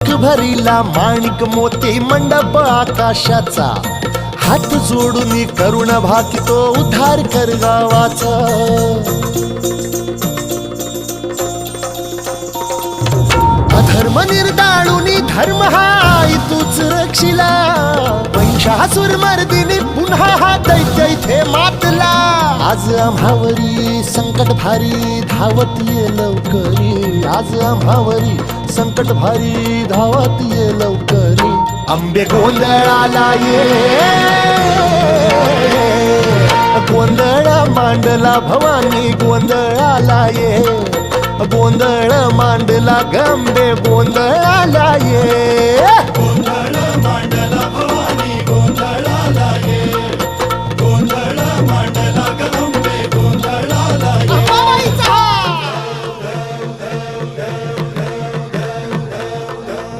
भरीला माणिक मोती मंडप आकाशाचा, हात जोडून करुण भाकितो उद्धार कर गावाचा. अधर्म निर्दाळुनी धर्म हाय तूच रक्षिला, महिषासुर मर्दिनी पुन्हा हा दैत्य इथे मातला. आज आम्हावरी संकट भारी धावत ये लवकरी, आज आम्हावरी संकट भारी धावत ये लवकरी. आंबे गोंधळाला ये, गोंधळ मांडला भवानी गोंधळाला ये, गोंधळ मांडला गंबे गोंधळाला